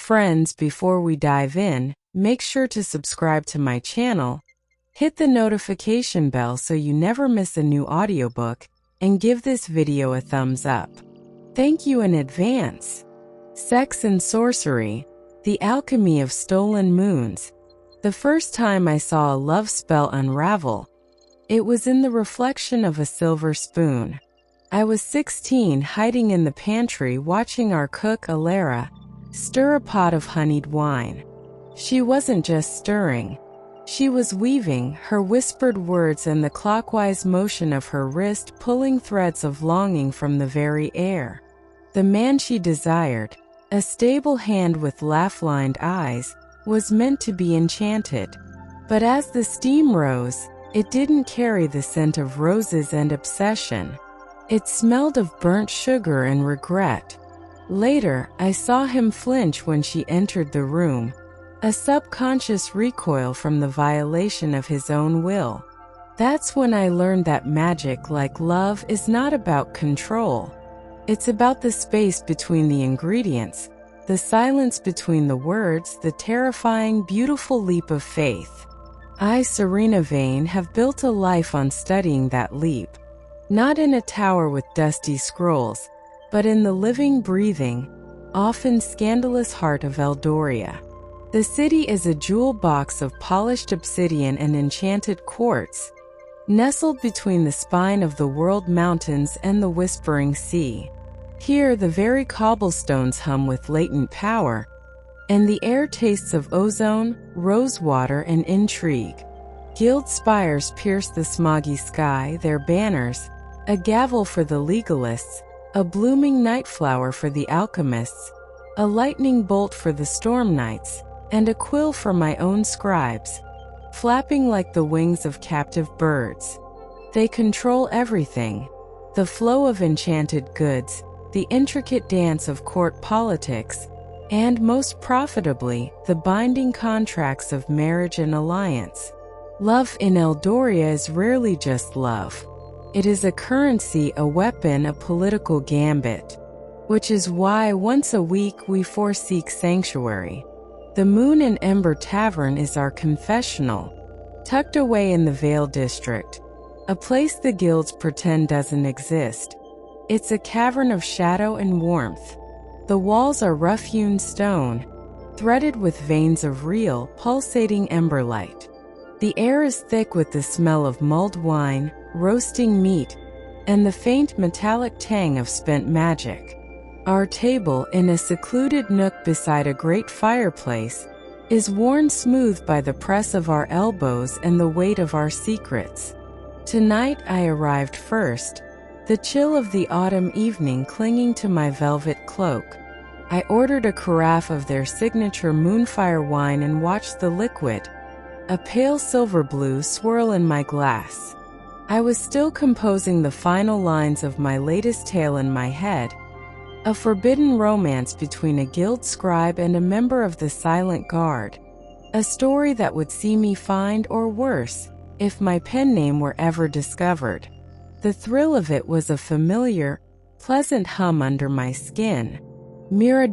Friends, before we dive in, make sure to subscribe to my channel, hit the notification bell so you never miss a new audiobook, and give this video a thumbs up. Thank you in advance. Sex and Sorcery, The Alchemy of Stolen Moons. The first time I saw a love spell unravel, it was in the reflection of a silver spoon. I was 16, hiding in the pantry watching our cook, Eldoria, stir a pot of honeyed wine. She wasn't just stirring. She was weaving, her whispered words and the clockwise motion of her wrist pulling threads of longing from the very air. The man she desired, a stable hand with laugh-lined eyes, was meant to be enchanted. But as the steam rose, it didn't carry the scent of roses and obsession. It smelled of burnt sugar and regret. Later, I saw him flinch when she entered the room, a subconscious recoil from the violation of his own will. That's when I learned that magic, like love, is not about control. It's about the space between the ingredients, the silence between the words, the terrifying, beautiful leap of faith. I, Serena Vane, have built a life on studying that leap. Not in a tower with dusty scrolls, but in the living, breathing, often scandalous heart of Eldoria. The city is a jewel box of polished obsidian and enchanted quartz, nestled between the spine of the world mountains and the whispering sea. Here the very cobblestones hum with latent power, and the air tastes of ozone, rosewater, and intrigue. Guild spires pierce the smoggy sky, their banners, a gavel for the legalists, a blooming nightflower for the alchemists, a lightning bolt for the storm knights, and a quill for my own scribes, flapping like the wings of captive birds. They control everything: the flow of enchanted goods, the intricate dance of court politics, and most profitably, the binding contracts of marriage and alliance. Love in Eldoria is rarely just love. It is a currency, a weapon, a political gambit. Which is why once a week we forsake sanctuary. The Moon and Ember Tavern is our confessional, tucked away in the Vale district, a place the guilds pretend doesn't exist. It's a cavern of shadow and warmth. The walls are rough-hewn stone, threaded with veins of real, pulsating ember light. The air is thick with the smell of mulled wine, roasting meat, and the faint metallic tang of spent magic. Our table, in a secluded nook beside a great fireplace, is worn smooth by the press of our elbows and the weight of our secrets. Tonight I arrived first, the chill of the autumn evening clinging to my velvet cloak. I ordered a carafe of their signature moonfire wine and watched the liquid, a pale silver blue, swirl in my glass. I was still composing the final lines of my latest tale in my head, a forbidden romance between a guild scribe and a member of the Silent Guard, a story that would see me fined, or worse, if my pen name were ever discovered. The thrill of it was a familiar, pleasant hum under my skin. Mira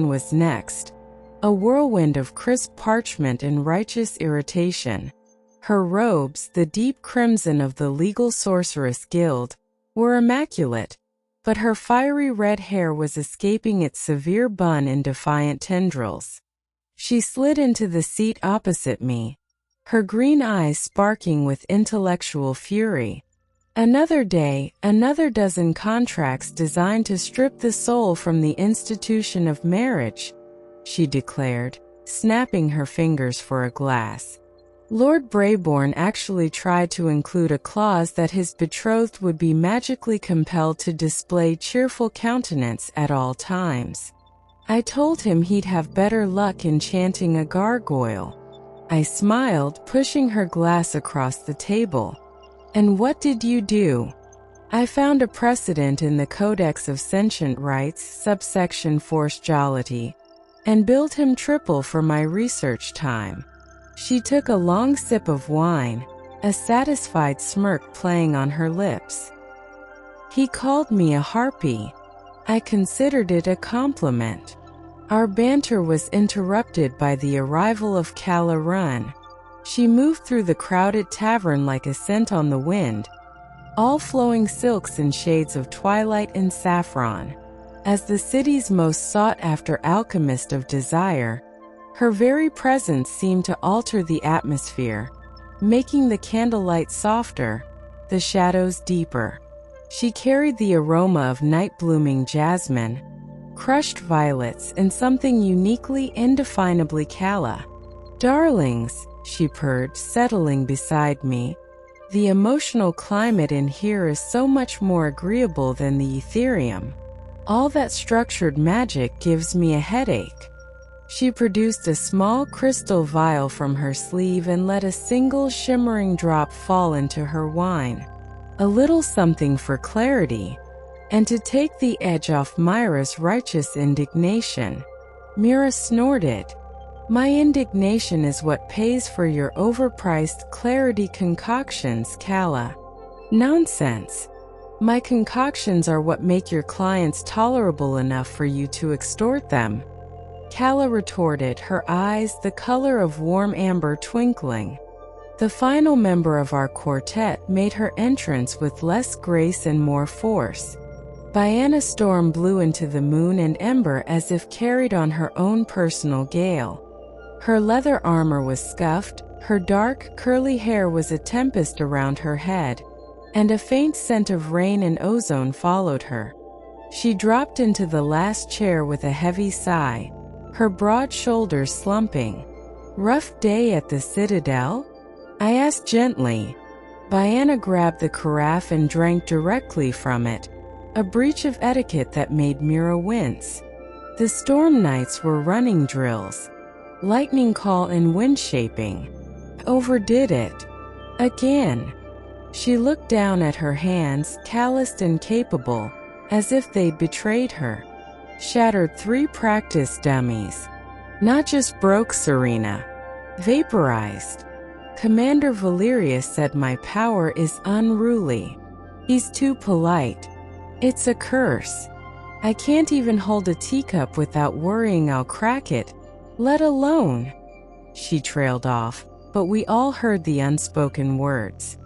was next, a whirlwind of crisp parchment and righteous irritation. Her robes, the deep crimson of the legal sorceress guild, were immaculate, but her fiery red hair was escaping its severe bun in defiant tendrils. She slid into the seat opposite me, her green eyes sparking with intellectual fury. Another day, another dozen contracts designed to strip the soul from the institution of marriage, she declared, snapping her fingers for a glass. Lord Brayborn actually tried to include a clause that his betrothed would be magically compelled to display cheerful countenance at all times. I told him he'd have better luck enchanting a gargoyle. I smiled, pushing her glass across the table. And what did you do? I found a precedent in the Codex of Sentient Rights, subsection Force Jollity, and billed him triple for my research time. She took a long sip of wine, a satisfied smirk playing on her lips. He called me a harpy. I considered it a compliment. Our banter was interrupted by the arrival of Kalla Run. She moved through the crowded tavern like a scent on the wind, all flowing silks and shades of twilight and saffron. As the city's most sought-after alchemist of desire, her very presence seemed to alter the atmosphere, making the candlelight softer, the shadows deeper. She carried the aroma of night-blooming jasmine, crushed violets, and something uniquely, indefinably Kalla. "Darlings," she purred, settling beside me, "the emotional climate in here is so much more agreeable than the Ethereum. All that structured magic gives me a headache." She produced a small crystal vial from her sleeve and let a single shimmering drop fall into her wine. "A little something for clarity, and to take the edge off Mira's righteous indignation." Mira snorted. "My indignation is what pays for your overpriced clarity concoctions, Kalla." "Nonsense. My concoctions are what make your clients tolerable enough for you to extort them," Kalla retorted, her eyes the color of warm amber twinkling. The final member of our quartet made her entrance with less grace and more force. Biana storm blew into the moon and ember as if carried on her own personal gale. Her leather armor was scuffed, her dark, curly hair was a tempest around her head, and a faint scent of rain and ozone followed her. She dropped into the last chair with a heavy sigh, her broad shoulders slumping. "Rough day at the Citadel?" I asked gently. Biana grabbed the carafe and drank directly from it, a breach of etiquette that made Mira wince. The storm nights were running drills, lightning call and wind shaping. Overdid it. Again. She looked down at her hands, calloused and capable, as if they'd betrayed her. "Shattered 3 practice dummies. Not just broke, Serena. Vaporized. Commander Valerius said my power is unruly. He's too polite. It's a curse. I can't even hold a teacup without worrying I'll crack it, let alone..." She trailed off, but we all heard the unspoken words.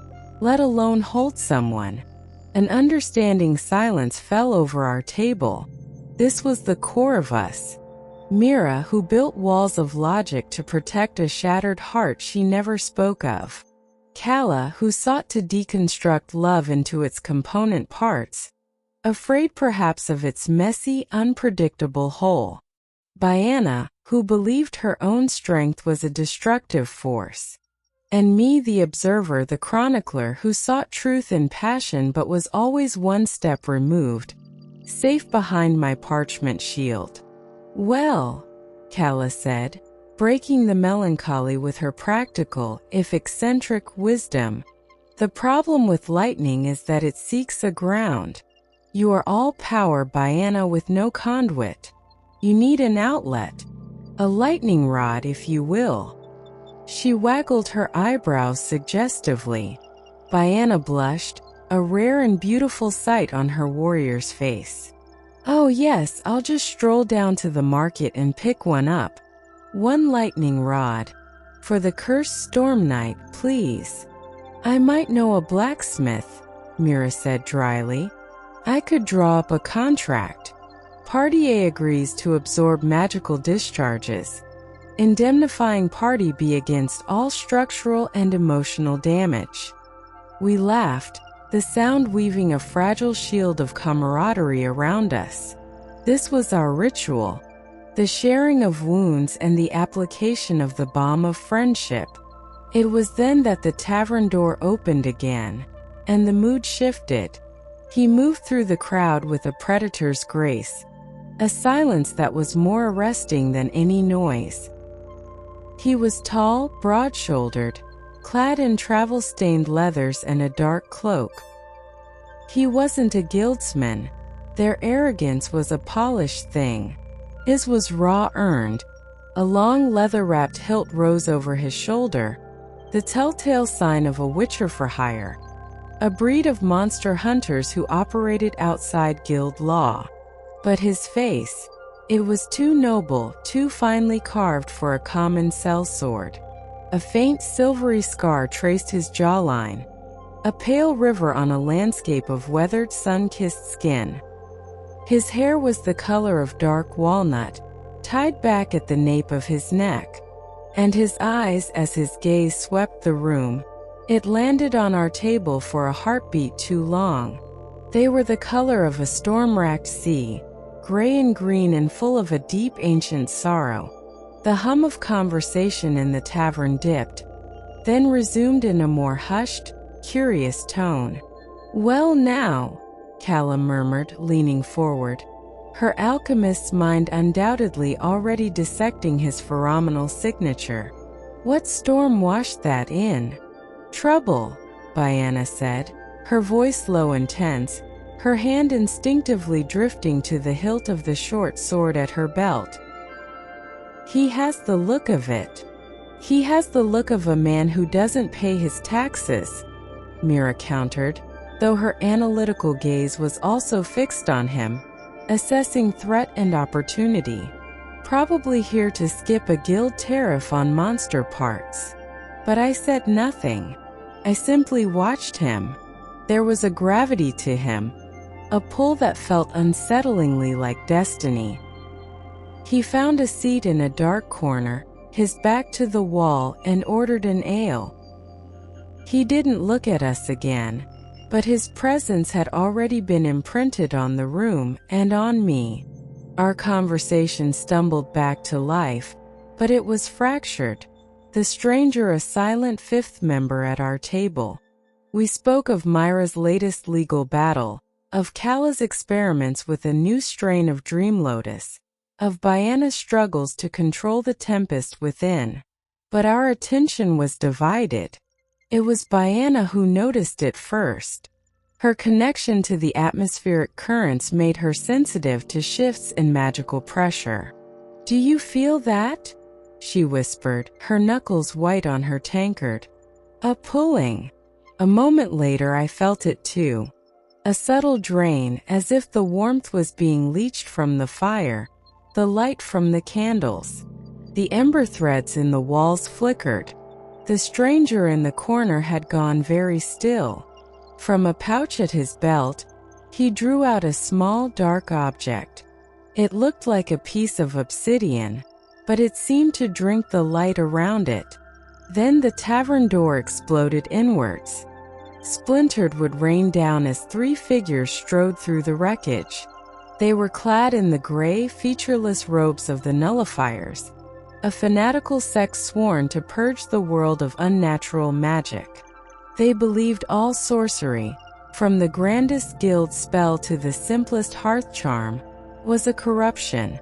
"Let alone hold someone." An understanding silence fell over our table. This was the core of us. Mira, who built walls of logic to protect a shattered heart she never spoke of. Kalla, who sought to deconstruct love into its component parts, afraid perhaps of its messy, unpredictable whole. Biana, who believed her own strength was a destructive force. And me, the observer, the chronicler, who sought truth and passion but was always one step removed, safe behind my parchment shield. "Well," Kalla said, breaking the melancholy with her practical, if eccentric, wisdom, "the problem with lightning is that it seeks a ground. You are all power, Biana, with no conduit. You need an outlet. A lightning rod, if you will." She waggled her eyebrows suggestively. Biana blushed, a rare and beautiful sight on her warrior's face. "Oh yes, I'll just stroll down to the market and pick one up. 1 lightning rod. For the cursed storm night, please." "I might know a blacksmith," Mira said dryly. "I could draw up a contract. Party A agrees to absorb magical discharges, indemnifying Party B against all structural and emotional damage." We laughed, the sound weaving a fragile shield of camaraderie around us. This was our ritual, the sharing of wounds and the application of the balm of friendship. It was then that the tavern door opened again, and the mood shifted. He moved through the crowd with a predator's grace, a silence that was more arresting than any noise. He was tall, broad-shouldered, clad in travel-stained leathers and a dark cloak. He wasn't a guildsman. Their arrogance was a polished thing. His was raw-earned. A long leather-wrapped hilt rose over his shoulder, the telltale sign of a witcher for hire, a breed of monster hunters who operated outside guild law. But his face, It was too noble, too finely carved for a common sellsword. A faint silvery scar traced his jawline, a pale river on a landscape of weathered, sun-kissed skin. His hair was the color of dark walnut, tied back at the nape of his neck, and his eyes, as his gaze swept the room, it landed on our table for a heartbeat too long. They were the color of a storm-racked sea, gray and green and full of a deep ancient sorrow. The hum of conversation in the tavern dipped, then resumed in a more hushed, curious tone. "Well now," Kalla murmured, leaning forward, her alchemist's mind undoubtedly already dissecting his pheromonal signature. "What storm washed that in?" "Trouble," Biana said, her voice low and tense, her hand instinctively drifting to the hilt of the short sword at her belt. "He has the look of it. He has the look of a man who doesn't pay his taxes," Mira countered, though her analytical gaze was also fixed on him, assessing threat and opportunity. "Probably here to skip a guild tariff on monster parts." But I said nothing. I simply watched him. There was a gravity to him, a pull that felt unsettlingly like destiny. He found a seat in a dark corner, his back to the wall, and ordered an ale. He didn't look at us again, but his presence had already been imprinted on the room and on me. Our conversation stumbled back to life, but it was fractured. The stranger a silent fifth member at our table. We spoke of Mira's latest legal battle, of Kalla's experiments with a new strain of dream lotus, of Biana's struggles to control the tempest within. But our attention was divided. It was Biana who noticed it first. Her connection to the atmospheric currents made her sensitive to shifts in magical pressure. "Do you feel that?" she whispered, her knuckles white on her tankard. "A pulling." A moment later I felt it too. A subtle drain, as if the warmth was being leached from the fire, the light from the candles. The ember threads in the walls flickered. The stranger in the corner had gone very still. From a pouch at his belt, he drew out a small dark object. It looked like a piece of obsidian, but it seemed to drink the light around it. Then the tavern door exploded inwards. Splintered wood rained down as three figures strode through the wreckage. They were clad in the gray, featureless robes of the nullifiers, a fanatical sect sworn to purge the world of unnatural magic. They believed all sorcery, from the grandest guild spell to the simplest hearth charm, was a corruption.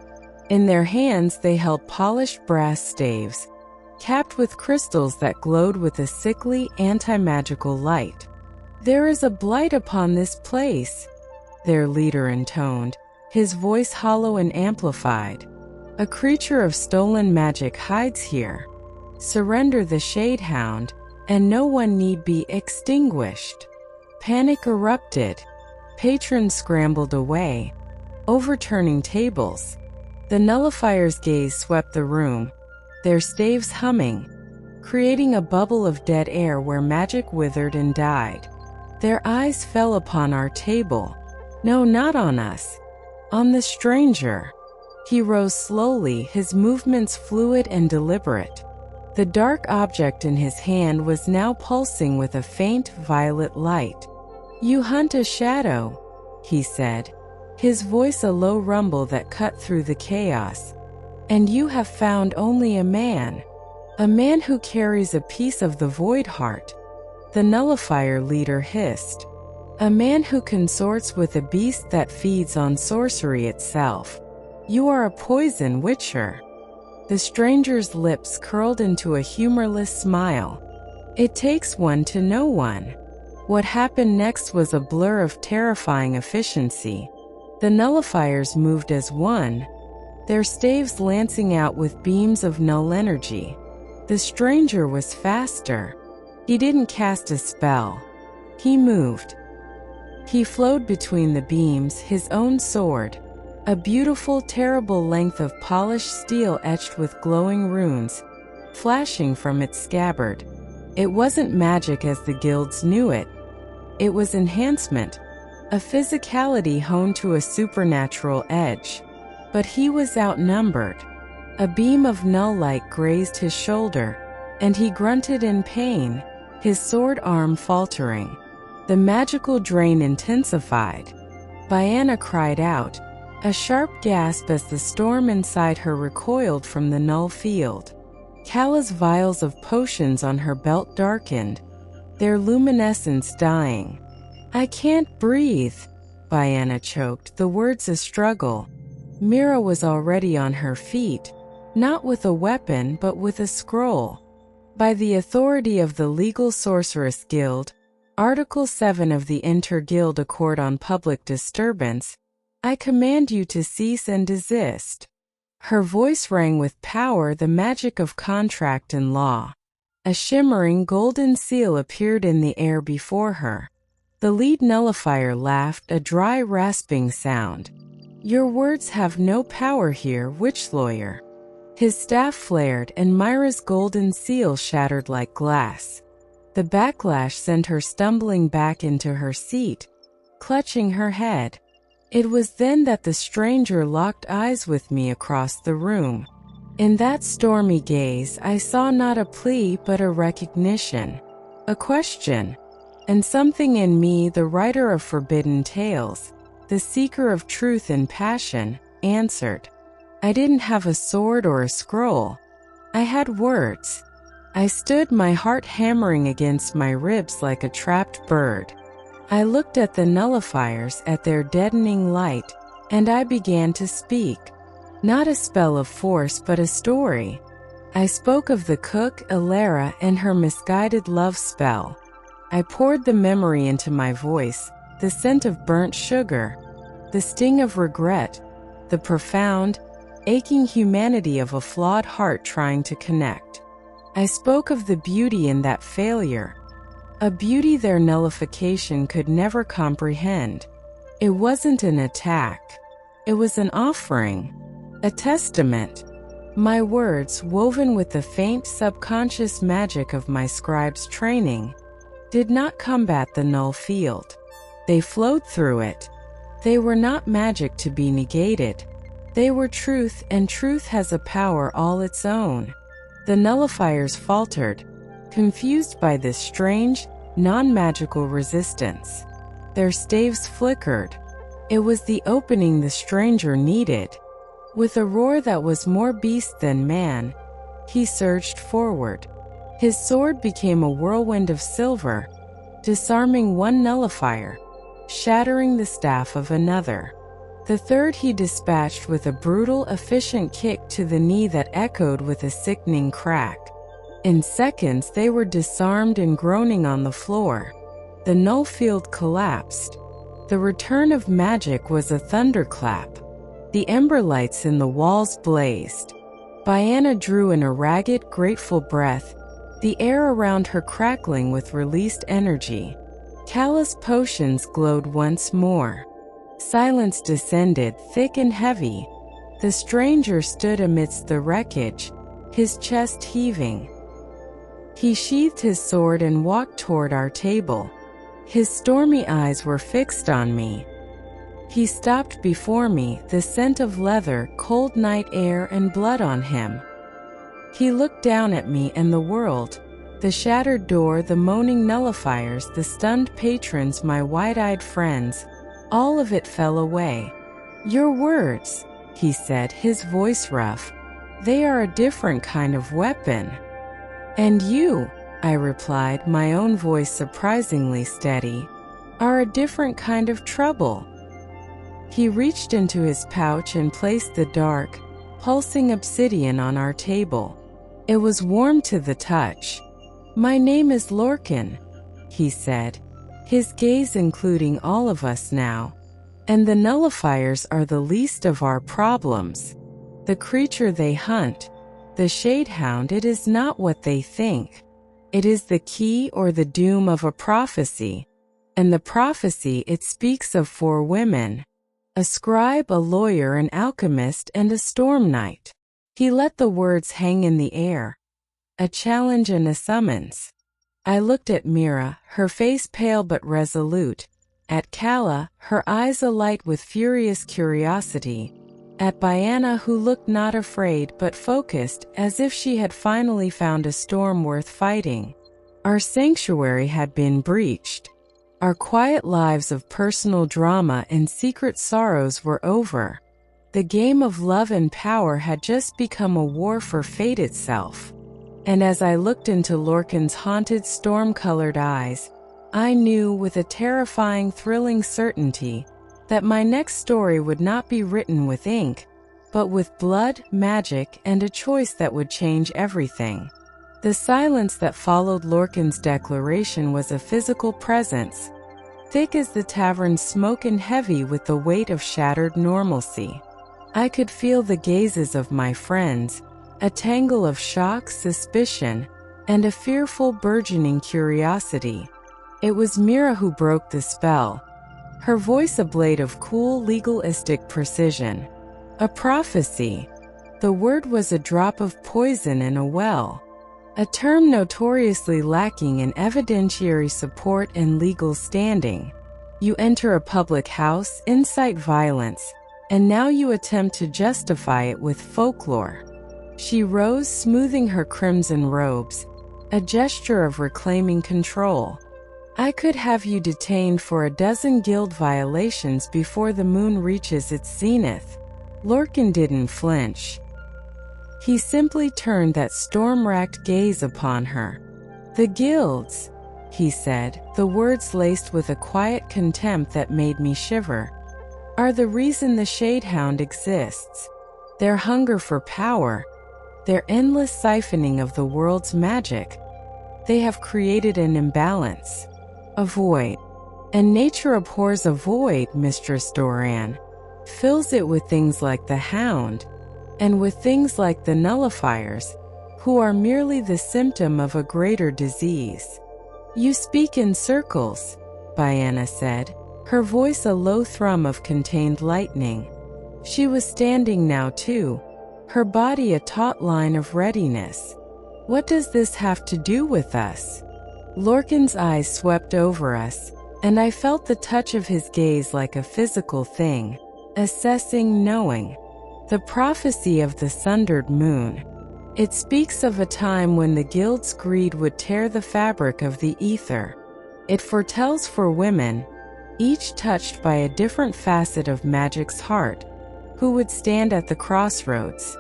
In their hands they held polished brass staves, capped with crystals that glowed with a sickly, anti-magical light. "There is a blight upon this place," their leader intoned, his voice hollow and amplified. "A creature of stolen magic hides here. Surrender the Shadehound, and no one need be extinguished." Panic erupted. Patrons scrambled away, overturning tables. The nullifier's gaze swept the room, their staves humming, creating a bubble of dead air where magic withered and died. Their eyes fell upon our table. No, not on us. On the stranger. He rose slowly, his movements fluid and deliberate. The dark object in his hand was now pulsing with a faint violet light. "You hunt a shadow," he said, his voice a low rumble that cut through the chaos. "And you have found only a man who carries a piece of the void heart," the nullifier leader hissed. "A man who consorts with a beast that feeds on sorcery itself. You are a poison witcher." The stranger's lips curled into a humorless smile. "It takes one to know one." What happened next was a blur of terrifying efficiency. The nullifiers moved as one, their staves lancing out with beams of null energy. The stranger was faster. He didn't cast a spell. He moved. He flowed between the beams, his own sword, a beautiful, terrible length of polished steel etched with glowing runes, flashing from its scabbard. It wasn't magic as the guilds knew it. It was enhancement, a physicality honed to a supernatural edge. But he was outnumbered. A beam of null light grazed his shoulder, and he grunted in pain, his sword arm faltering. The magical drain intensified. Biana cried out, a sharp gasp as the storm inside her recoiled from the null field. Kalla's vials of potions on her belt darkened, their luminescence dying. I can't breathe, Biana choked, the words a struggle. Mira was already on her feet, not with a weapon but with a scroll. By the authority of the Legal Sorceress Guild, Article 7 of the Inter-Guild Accord on Public Disturbance, I command you to cease and desist. Her voice rang with power, the magic of contract and law. A shimmering golden seal appeared in the air before her. The lead nullifier laughed, a dry, rasping sound. Your words have no power here, witch lawyer. His staff flared, and Mira's golden seal shattered like glass. The backlash sent her stumbling back into her seat, clutching her head. It was then that the stranger locked eyes with me across the room. In that stormy gaze, I saw not a plea but a recognition, a question. And something in me, the writer of forbidden tales, the seeker of truth and passion, answered. I didn't have a sword or a scroll. I had words. I stood, my heart hammering against my ribs like a trapped bird. I looked at the nullifiers, at their deadening light, and I began to speak. Not a spell of force but a story. I spoke of the cook, Eldoria, and her misguided love spell. I poured the memory into my voice, the scent of burnt sugar, the sting of regret, the profound, aching humanity of a flawed heart trying to connect. I spoke of the beauty in that failure, a beauty their nullification could never comprehend. It wasn't an attack. It was an offering, a testament. My words, woven with the faint subconscious magic of my scribe's training, did not combat the null field. They flowed through it. They were not magic to be negated. They were truth, and truth has a power all its own. The nullifiers faltered, confused by this strange, non-magical resistance. Their staves flickered. It was the opening the stranger needed. With a roar that was more beast than man, he surged forward. His sword became a whirlwind of silver, disarming one nullifier, shattering the staff of another. The third he dispatched with a brutal, efficient kick to the knee that echoed with a sickening crack. In seconds they were disarmed and groaning on the floor. The null field collapsed. The return of magic was a thunderclap. The ember lights in the walls blazed. Biana drew in a ragged, grateful breath, the air around her crackling with released energy. Kalla's potions glowed once more. Silence descended, thick and heavy. The stranger stood amidst the wreckage, his chest heaving. He sheathed his sword and walked toward our table. His stormy eyes were fixed on me. He stopped before me, the scent of leather, cold night air, and blood on him. He looked down at me and the world, the shattered door, the moaning nullifiers, the stunned patrons, my wide-eyed friends. All of it fell away. Your words, he said, his voice rough. They are a different kind of weapon. And you, I replied, my own voice surprisingly steady, are a different kind of trouble. He reached into his pouch and placed the dark, pulsing obsidian on our table. It was warm to the touch. My name is Lorcan, he said, his gaze including all of us now. And the nullifiers are the least of our problems. The creature they hunt, the shadehound, it is not what they think. It is the key or the doom of a prophecy. And the prophecy, it speaks of 4 women. A scribe, a lawyer, an alchemist, and a storm knight. He let the words hang in the air. A challenge and a summons. I looked at Mira, her face pale but resolute. At Kalla, her eyes alight with furious curiosity. At Biana, who looked not afraid but focused, as if she had finally found a storm worth fighting. Our sanctuary had been breached. Our quiet lives of personal drama and secret sorrows were over. The game of love and power had just become a war for fate itself. And as I looked into Lorcan's haunted, storm-colored eyes, I knew with a terrifying, thrilling certainty that my next story would not be written with ink, but with blood, magic, and a choice that would change everything. The silence that followed Lorcan's declaration was a physical presence, thick as the tavern's smoke and heavy with the weight of shattered normalcy. I could feel the gazes of my friends, a tangle of shock, suspicion, and a fearful, burgeoning curiosity. It was Mira who broke the spell, her voice a blade of cool, legalistic precision. A prophecy. The word was a drop of poison in a well, a term notoriously lacking in evidentiary support and legal standing. You enter a public house, incite violence, and now you attempt to justify it with folklore. She rose, smoothing her crimson robes, a gesture of reclaiming control. I could have you detained for a dozen guild violations before the moon reaches its zenith. Lorcan didn't flinch. He simply turned that storm-racked gaze upon her. The guilds, he said, the words laced with a quiet contempt that made me shiver, are the reason the Shadehound exists. Their hunger for power, their endless siphoning of the world's magic. They have created an imbalance, a void. And nature abhors a void, Mistress Doran. Fills it with things like the hound, and with things like the nullifiers, who are merely the symptom of a greater disease. You speak in circles, Biana said, her voice a low thrum of contained lightning. She was standing now too, her body a taut line of readiness. What does this have to do with us? Lorcan's eyes swept over us, and I felt the touch of his gaze like a physical thing, assessing, knowing. The prophecy of the sundered moon. It speaks of a time when the guild's greed would tear the fabric of the ether. It foretells for women, each touched by a different facet of magic's heart, who would stand at the crossroads.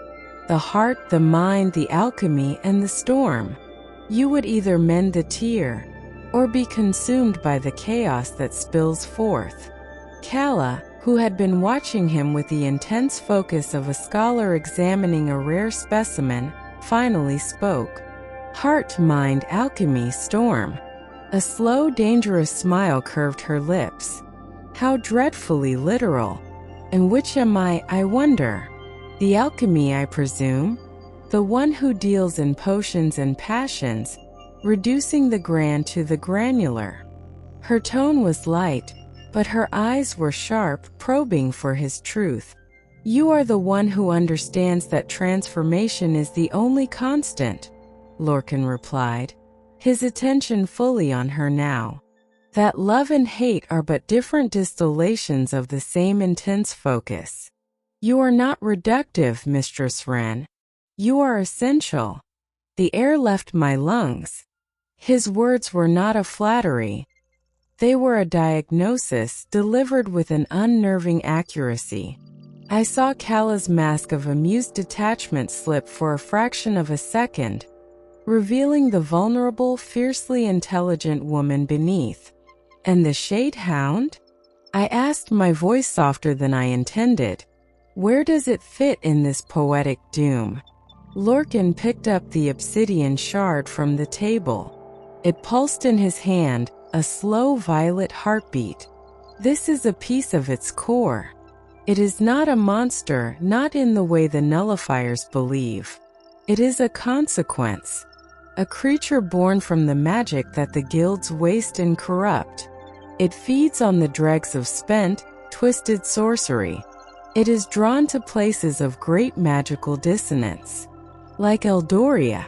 The heart, the mind, the alchemy, and the storm. You would either mend the tear, or be consumed by the chaos that spills forth. Kalla, who had been watching him with the intense focus of a scholar examining a rare specimen, finally spoke. Heart, mind, alchemy, storm. A slow, dangerous smile curved her lips. How dreadfully literal. And which am I wonder? The alchemy, I presume? The one who deals in potions and passions, reducing the grand to the granular. Her tone was light, but her eyes were sharp, probing for his truth. You are the one who understands that transformation is the only constant, Lorcan replied, his attention fully on her now. That love and hate are but different distillations of the same intense focus. You are not reductive, Mistress Wren. You are essential. The air left my lungs. His words were not a flattery. They were a diagnosis delivered with an unnerving accuracy. I saw Kalla's mask of amused detachment slip for a fraction of a second, revealing the vulnerable, fiercely intelligent woman beneath. And the Shadehound? I asked, my voice softer than I intended. Where does it fit in this poetic doom? Lorcan picked up the obsidian shard from the table. It pulsed in his hand, a slow violet heartbeat. This is a piece of its core. It is not a monster, not in the way the nullifiers believe. It is a consequence. A creature born from the magic that the guilds waste and corrupt. It feeds on the dregs of spent, twisted sorcery. It is drawn to places of great magical dissonance, like Eldoria,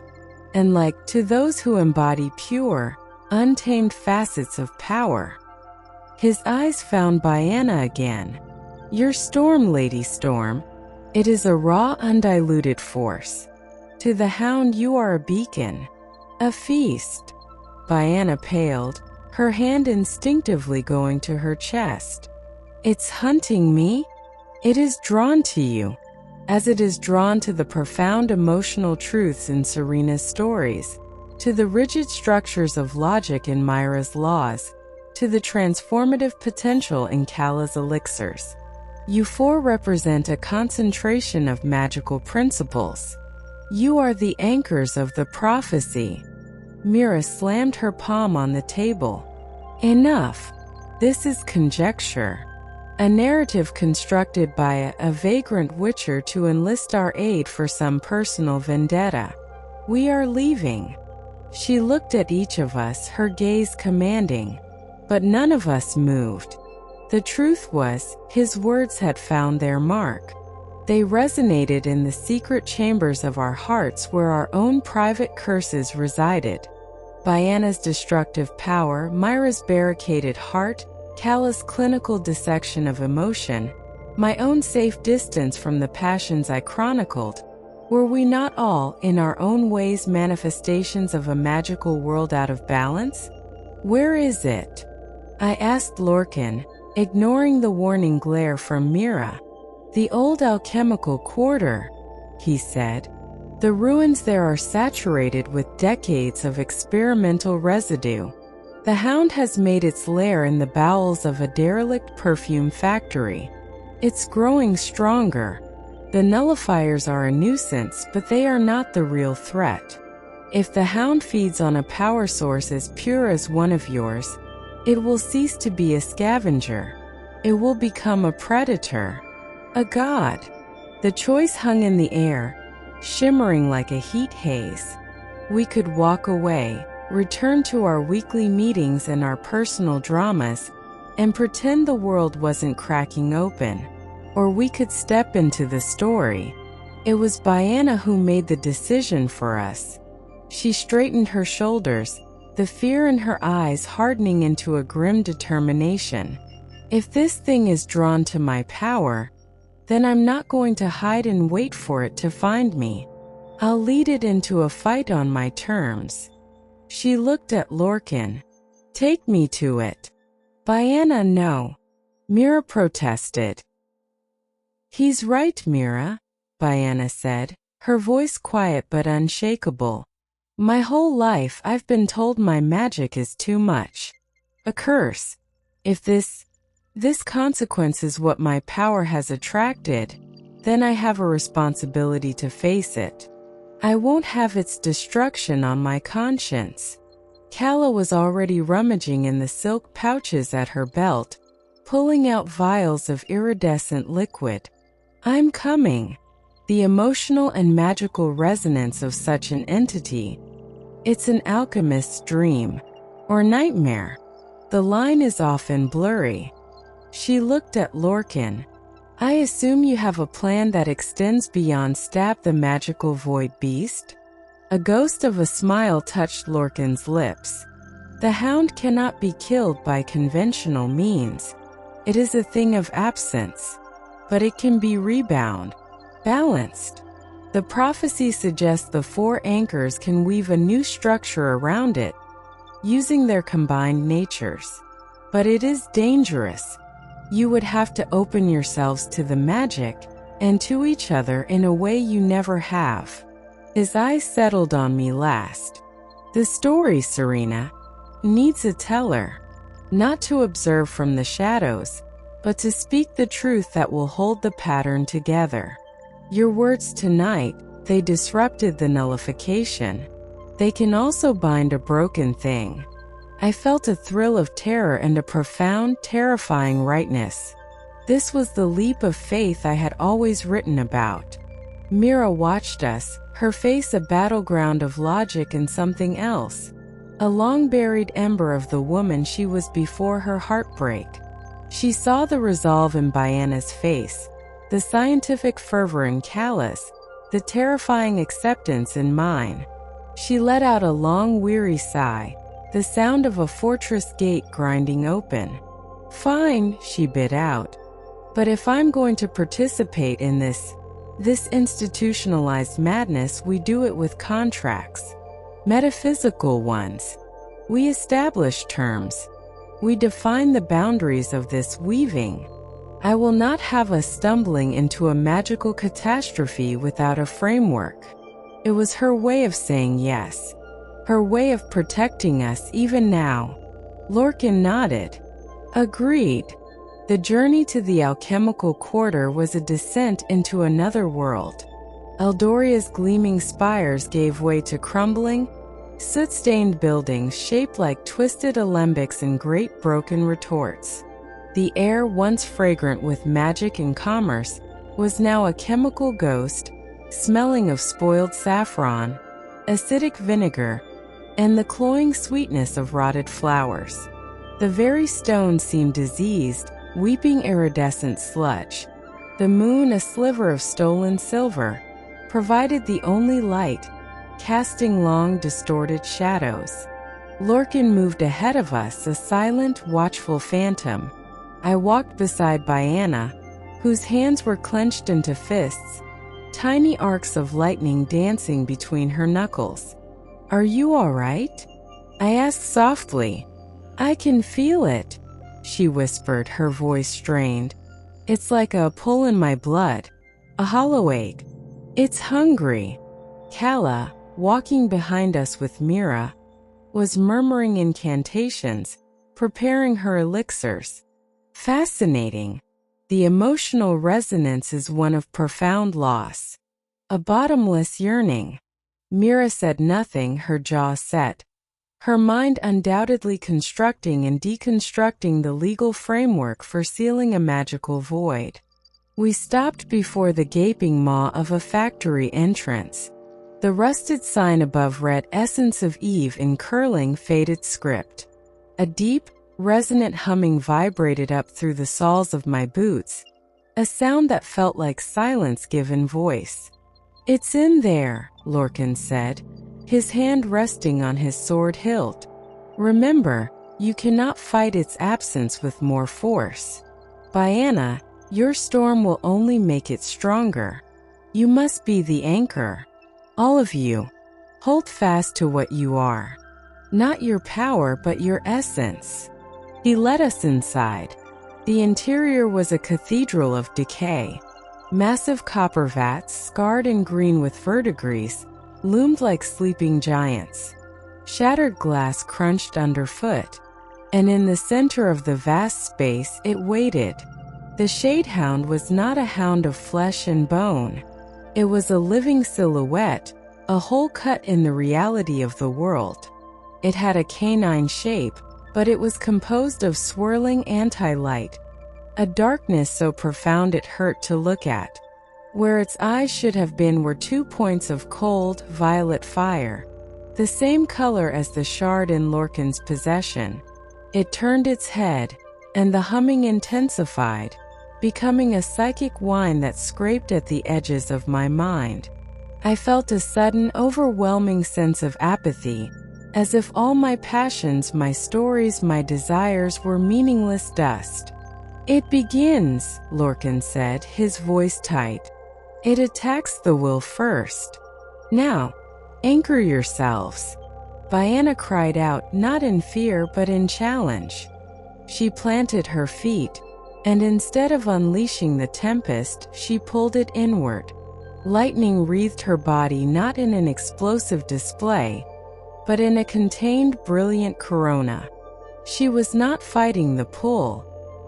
and like to those who embody pure, untamed facets of power. His eyes found Biana again. Your storm, Lady Storm. It is a raw, undiluted force. To the hound you are a beacon, a feast. Biana paled, her hand instinctively going to her chest. It's hunting me? It is drawn to you, as it is drawn to the profound emotional truths in Serena's stories, to the rigid structures of logic in Mira's laws, to the transformative potential in Kalla's elixirs. You four represent a concentration of magical principles. You are the anchors of the prophecy. Mira slammed her palm on the table. Enough. This is conjecture. A narrative constructed by a vagrant witcher to enlist our aid for some personal vendetta. We are leaving. She looked at each of us, her gaze commanding, but none of us moved. The truth was, his words had found their mark. They resonated in the secret chambers of our hearts where our own private curses resided. Biana's destructive power, Mira's barricaded heart, Kalla's clinical dissection of emotion, my own safe distance from the passions I chronicled. Were we not all, in our own ways, manifestations of a magical world out of balance? Where is it? I asked Lorcan, ignoring the warning glare from Mira. The old alchemical quarter, he said. The ruins there are saturated with decades of experimental residue. The hound has made its lair in the bowels of a derelict perfume factory. It's growing stronger. The nullifiers are a nuisance, but they are not the real threat. If the hound feeds on a power source as pure as one of yours, it will cease to be a scavenger. It will become a predator. A god. The choice hung in the air, shimmering like a heat haze. We could walk away, return to our weekly meetings and our personal dramas, and pretend the world wasn't cracking open. Or we could step into the story. It was Biana who made the decision for us. She straightened her shoulders, the fear in her eyes hardening into a grim determination. If this thing is drawn to my power, then I'm not going to hide and wait for it to find me. I'll lead it into a fight on my terms. She looked at Lorcan. Take me to it. Biana, no. Mira protested. He's right, Mira, Biana said, her voice quiet but unshakable. My whole life I've been told my magic is too much. A curse. If this consequence is what my power has attracted, then I have a responsibility to face it. I won't have its destruction on my conscience. Kalla was already rummaging in the silk pouches at her belt, pulling out vials of iridescent liquid. I'm coming. The emotional and magical resonance of such an entity. It's an alchemist's dream, or nightmare. The line is often blurry. She looked at Lorcan. I assume you have a plan that extends beyond Stab the magical void beast? A ghost of a smile touched Lorcan's lips. The hound cannot be killed by conventional means. It is a thing of absence. But it can be balanced. The prophecy suggests the four anchors can weave a new structure around it, using their combined natures. But it is dangerous. You would have to open yourselves to the magic, and to each other in a way you never have. His eyes settled on me last. The story, Serena, needs a teller. Not to observe from the shadows, but to speak the truth that will hold the pattern together. Your words tonight, they disrupted the nullification. They can also bind a broken thing. I felt a thrill of terror and a profound, terrifying rightness. This was the leap of faith I had always written about. Mira watched us, her face a battleground of logic and something else. A long-buried ember of the woman she was before her heartbreak. She saw the resolve in Biana's face, the scientific fervor in Kalla's, the terrifying acceptance in mine. She let out a long, weary sigh, the sound of a fortress gate grinding open. "Fine," she bit out. "But if I'm going to participate in this institutionalized madness, we do it with contracts. Metaphysical ones. We establish terms. We define the boundaries of this weaving. I will not have us stumbling into a magical catastrophe without a framework." It was her way of saying yes. Her way of protecting us even now. Lorcan nodded. Agreed. The journey to the alchemical quarter was a descent into another world. Eldoria's gleaming spires gave way to crumbling, soot-stained buildings shaped like twisted alembics and great broken retorts. The air, once fragrant with magic and commerce, was now a chemical ghost, smelling of spoiled saffron, acidic vinegar, and the cloying sweetness of rotted flowers. The very stones seemed diseased, weeping iridescent sludge. The moon, a sliver of stolen silver, provided the only light, casting long, distorted shadows. Lorcan moved ahead of us, a silent, watchful phantom. I walked beside Biana, whose hands were clenched into fists, tiny arcs of lightning dancing between her knuckles. "Are you all right?" I asked softly. "I can feel it," she whispered, her voice strained. "It's like a pull in my blood, a hollow ache. It's hungry." Kalla, walking behind us with Mira, was murmuring incantations, preparing her elixirs. Fascinating. The emotional resonance is one of profound loss, a bottomless yearning. Mira said nothing, her jaw set, her mind undoubtedly constructing and deconstructing the legal framework for sealing a magical void. We stopped before the gaping maw of a factory entrance. The rusted sign above read "Essence of Eve" in curling, faded script. A deep, resonant humming vibrated up through the soles of my boots, a sound that felt like silence given voice. "It's in there," Lorcan said, his hand resting on his sword hilt. "Remember, you cannot fight its absence with more force. Biana, your storm will only make it stronger. You must be the anchor. All of you, hold fast to what you are. Not your power, but your essence." He led us inside. The interior was a cathedral of decay. Massive copper vats, scarred and green with verdigris, loomed like sleeping giants. Shattered glass crunched underfoot, and in the center of the vast space it waited. The Shadehound was not a hound of flesh and bone. It was a living silhouette, a hole cut in the reality of the world. It had a canine shape, but it was composed of swirling anti-light, a darkness so profound it hurt to look at. Where its eyes should have been were 2 points of cold, violet fire, the same color as the shard in Lorcan's possession. It turned its head, and the humming intensified, becoming a psychic whine that scraped at the edges of my mind. I felt a sudden, overwhelming sense of apathy, as if all my passions, my stories, my desires were meaningless dust. "It begins," Lorcan said, his voice tight. "It attacks the will first. Now, anchor yourselves." Biana cried out, not in fear but in challenge. She planted her feet, and instead of unleashing the tempest, she pulled it inward. Lightning wreathed her body not in an explosive display, but in a contained, brilliant corona. She was not fighting the pull.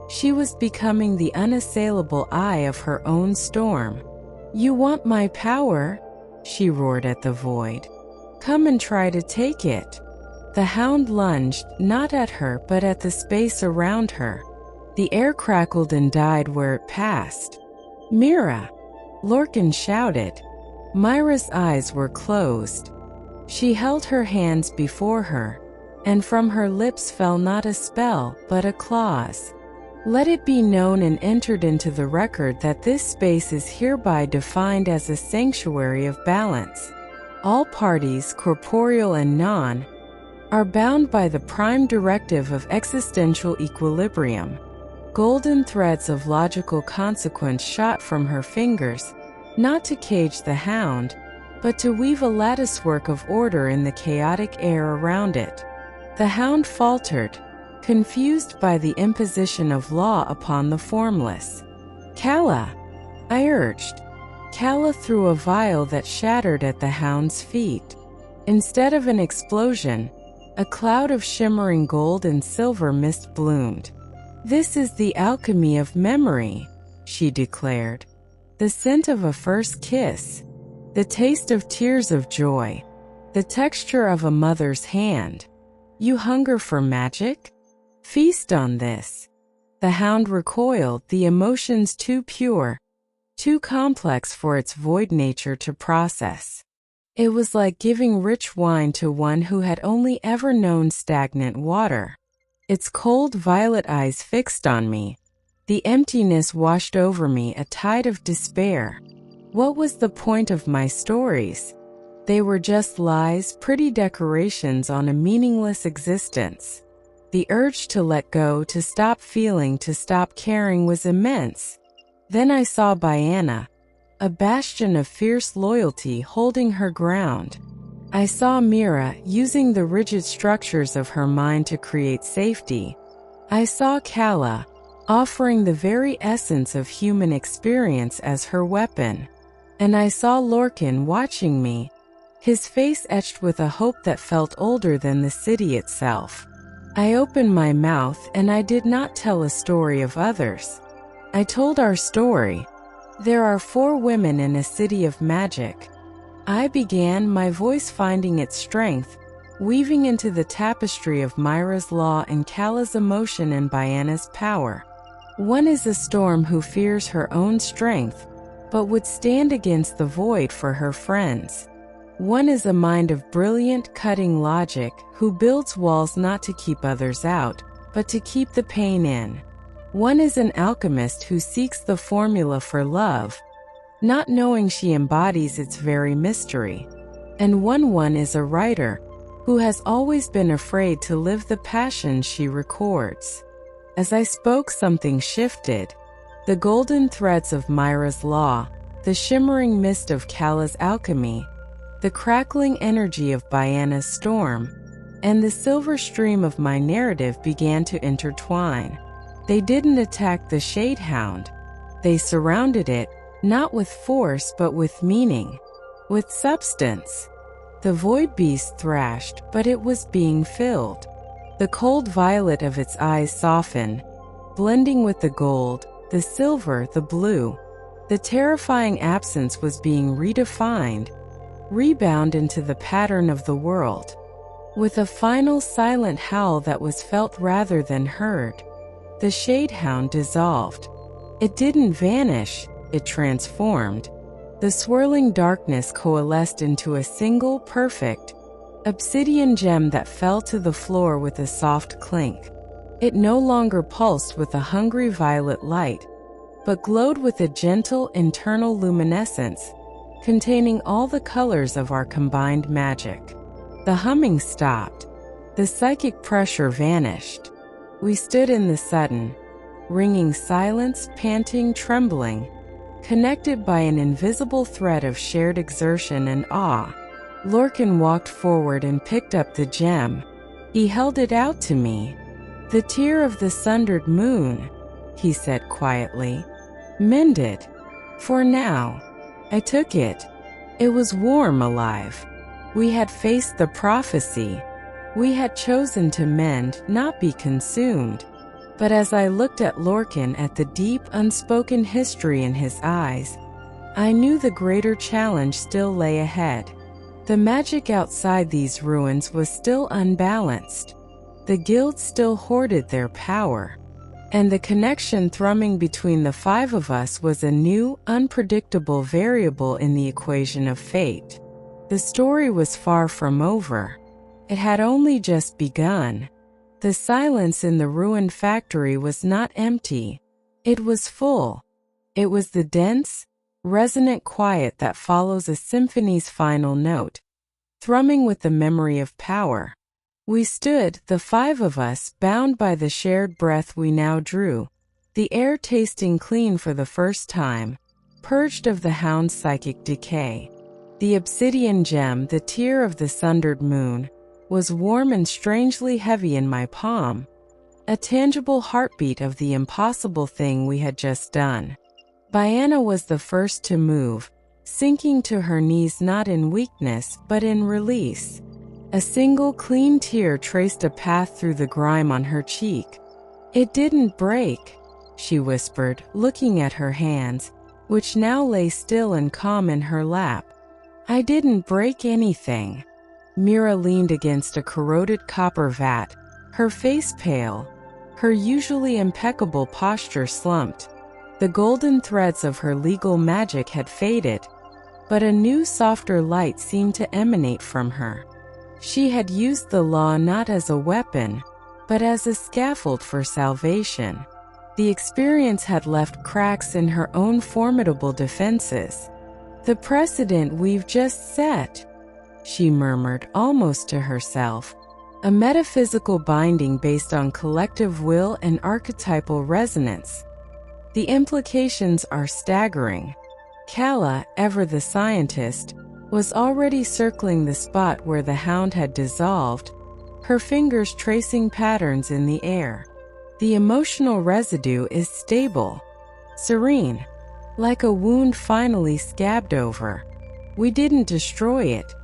She was becoming the unassailable eye of her own storm. "You want my power?" she roared at the void. "Come and try to take it." The hound lunged, not at her but at the space around her. The air crackled and died where it passed. "Mira!" Lorcan shouted. Mira's eyes were closed. She held her hands before her, and from her lips fell not a spell, but a clause. Let it be known and entered into the record that this space is hereby defined as a sanctuary of balance. All parties, corporeal and non, are bound by the prime directive of existential equilibrium. Golden threads of logical consequence shot from her fingers, not to cage the hound, but to weave a latticework of order in the chaotic air around it. The hound faltered, confused by the imposition of law upon the formless. "Kalla," I urged. Kalla threw a vial that shattered at the hound's feet. Instead of an explosion, a cloud of shimmering gold and silver mist bloomed. "This is the alchemy of memory," she declared. "The scent of a first kiss, the taste of tears of joy, the texture of a mother's hand. You hunger for magic? Feast on this." The hound recoiled, the emotions too pure, too complex for its void nature to process. It was like giving rich wine to one who had only ever known stagnant water. Its cold violet eyes fixed on me. The emptiness washed over me, a tide of despair. What was the point of my stories? They were just lies, pretty decorations on a meaningless existence. The urge to let go, to stop feeling, to stop caring was immense. Then I saw Biana, a bastion of fierce loyalty, holding her ground. I saw Mira, using the rigid structures of her mind to create safety. I saw Kalla, offering the very essence of human experience as her weapon. And I saw Lorcan watching me, his face etched with a hope that felt older than the city itself. I opened my mouth, and I did not tell a story of others. I told our story. There are 4 women in a city of magic. I began, my voice finding its strength, weaving into the tapestry of Mira's law and Kalla's emotion and Biana's power. One is a storm who fears her own strength, but would stand against the void for her friends. One is a mind of brilliant, cutting logic, who builds walls not to keep others out, but to keep the pain in. One is an alchemist who seeks the formula for love, not knowing she embodies its very mystery. And one is a writer, who has always been afraid to live the passion she records. As I spoke, something shifted. The golden threads of Mira's law, the shimmering mist of Kalla's alchemy, the crackling energy of Biana's storm, and the silver stream of my narrative began to intertwine. They didn't attack the Shadehound. They surrounded it, not with force but with meaning, with substance. The void beast thrashed, but it was being filled. The cold violet of its eyes softened, blending with the gold, the silver, the blue. The terrifying absence was being redefined, rebound into the pattern of the world. With a final silent howl that was felt rather than heard, the Shadehound dissolved. It didn't vanish, it transformed. The swirling darkness coalesced into a single, perfect, obsidian gem that fell to the floor with a soft clink. It no longer pulsed with a hungry violet light, but glowed with a gentle internal luminescence, containing all the colors of our combined magic. The humming stopped. The psychic pressure vanished. We stood in the sudden, ringing silence, panting, trembling, connected by an invisible thread of shared exertion and awe. Lorcan walked forward and picked up the gem. He held it out to me. "The tear of the sundered moon," he said quietly. "Mended. For now." I took it. It was warm, alive. We had faced the prophecy. We had chosen to mend, not be consumed. But as I looked at Lorcan, at the deep, unspoken history in his eyes, I knew the greater challenge still lay ahead. The magic outside these ruins was still unbalanced. The guilds still hoarded their power. And the connection thrumming between the 5 of us was a new, unpredictable variable in the equation of fate. The story was far from over. It had only just begun. The silence in the ruined factory was not empty. It was full. It was the dense, resonant quiet that follows a symphony's final note, thrumming with the memory of power. We stood, the five of us, bound by the shared breath we now drew, the air tasting clean for the first time, purged of the hound's psychic decay. The obsidian gem, the tear of the sundered moon, was warm and strangely heavy in my palm, a tangible heartbeat of the impossible thing we had just done. Biana was the first to move, sinking to her knees not in weakness but in release. A single clean tear traced a path through the grime on her cheek. "It didn't break," she whispered, looking at her hands, which now lay still and calm in her lap. "I didn't break anything." Mira leaned against a corroded copper vat, her face pale, her usually impeccable posture slumped. The golden threads of her legal magic had faded, but a new softer light seemed to emanate from her. She had used the law not as a weapon, but as a scaffold for salvation. The experience had left cracks in her own formidable defenses. "The precedent we've just set," she murmured almost to herself, "a metaphysical binding based on collective will and archetypal resonance. The implications are staggering." Kalla, ever the scientist, was already circling the spot where the hound had dissolved, her fingers tracing patterns in the air. "The emotional residue is stable, serene, like a wound finally scabbed over. We didn't destroy it.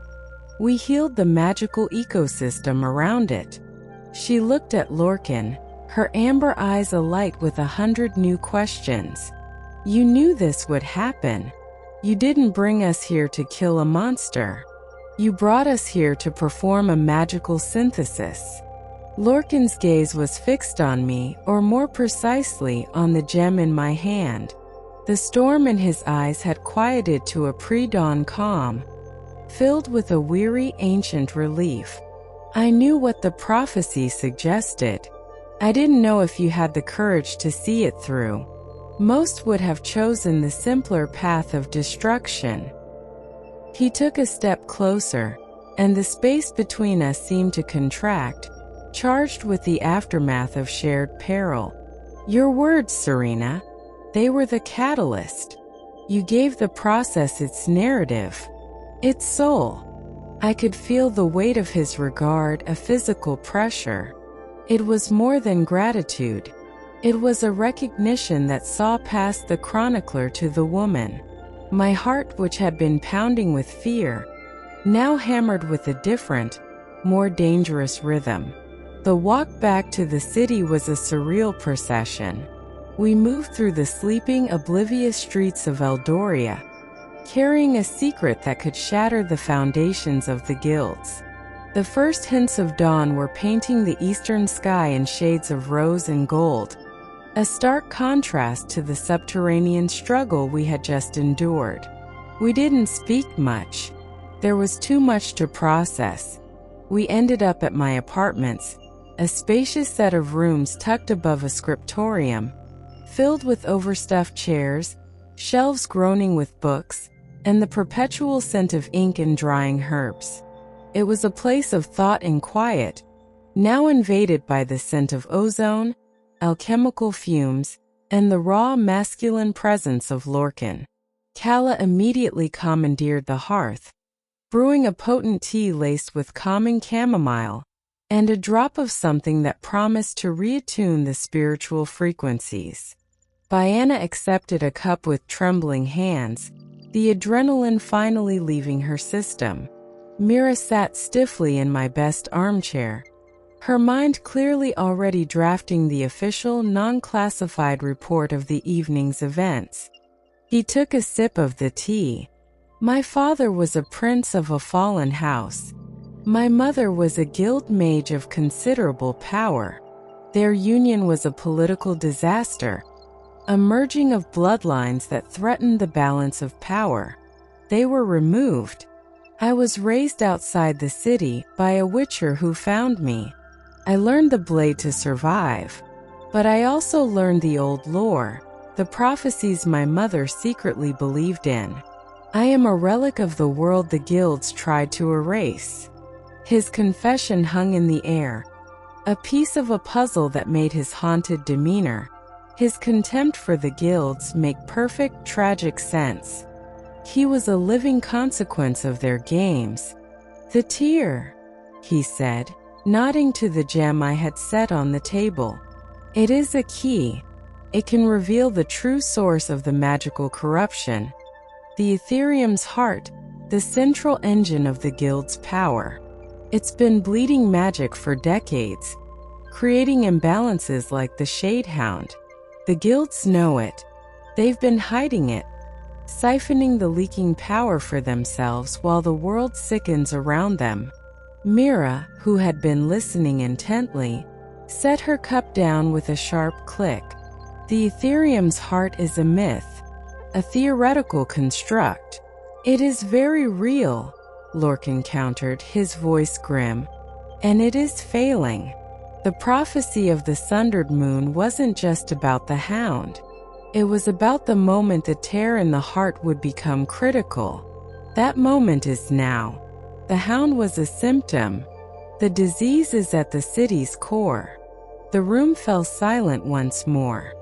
We healed the magical ecosystem around it." She looked at Lorcan, her amber eyes alight with 100 new questions. "You knew this would happen. You didn't bring us here to kill a monster. You brought us here to perform a magical synthesis." Lorcan's gaze was fixed on me, or more precisely, on the gem in my hand. The storm in his eyes had quieted to a pre-dawn calm, filled with a weary, ancient relief. "I knew what the prophecy suggested. I didn't know if you had the courage to see it through. Most would have chosen the simpler path of destruction." He took a step closer, and the space between us seemed to contract, charged with the aftermath of shared peril. "Your words, Serena, they were the catalyst. You gave the process its narrative, its soul." I could feel the weight of his regard, a physical pressure. It was more than gratitude. It was a recognition that saw past the chronicler to the woman. My heart, which had been pounding with fear, now hammered with a different, more dangerous rhythm. The walk back to the city was a surreal procession. We moved through the sleeping, oblivious streets of Eldoria, carrying a secret that could shatter the foundations of the guilds. The first hints of dawn were painting the eastern sky in shades of rose and gold, a stark contrast to the subterranean struggle we had just endured. We didn't speak much. There was too much to process. We ended up at my apartments, a spacious set of rooms tucked above a scriptorium, filled with overstuffed chairs, shelves groaning with books, and the perpetual scent of ink and drying herbs. It was a place of thought and quiet, now invaded by the scent of ozone, alchemical fumes, and the raw masculine presence of Lorcan. Kalla immediately commandeered the hearth, brewing a potent tea laced with calming chamomile, and a drop of something that promised to reattune the spiritual frequencies. Biana accepted a cup with trembling hands, the adrenaline finally leaving her system. Mira sat stiffly in my best armchair, her mind clearly already drafting the official, non-classified report of the evening's events. He took a sip of the tea. "My father was a prince of a fallen house. My mother was a guild mage of considerable power. Their union was a political disaster, a merging of bloodlines that threatened the balance of power. They were removed. I was raised outside the city by a witcher who found me. I learned the blade to survive, but I also learned the old lore, the prophecies my mother secretly believed in. I am a relic of the world the guilds tried to erase." His confession hung in the air, a piece of a puzzle that made his haunted demeanor, his contempt for the guilds, make perfect, tragic sense. He was a living consequence of their games. "The tear," he said, nodding to the gem I had set on the table. "It is a key. It can reveal the true source of the magical corruption. The Ethereum's heart, the central engine of the guild's power. It's been bleeding magic for decades, creating imbalances like the Shadehound. The guilds know it. They've been hiding it, siphoning the leaking power for themselves while the world sickens around them." Mira, who had been listening intently, set her cup down with a sharp click. "The Ethereum's heart is a myth, a theoretical construct. It is very real," Lorcan countered, his voice grim. "And it is failing. The prophecy of the sundered moon wasn't just about the hound. It was about the moment the tear in the heart would become critical. That moment is now. The hound was a symptom. The disease is at the city's core." The room fell silent once more.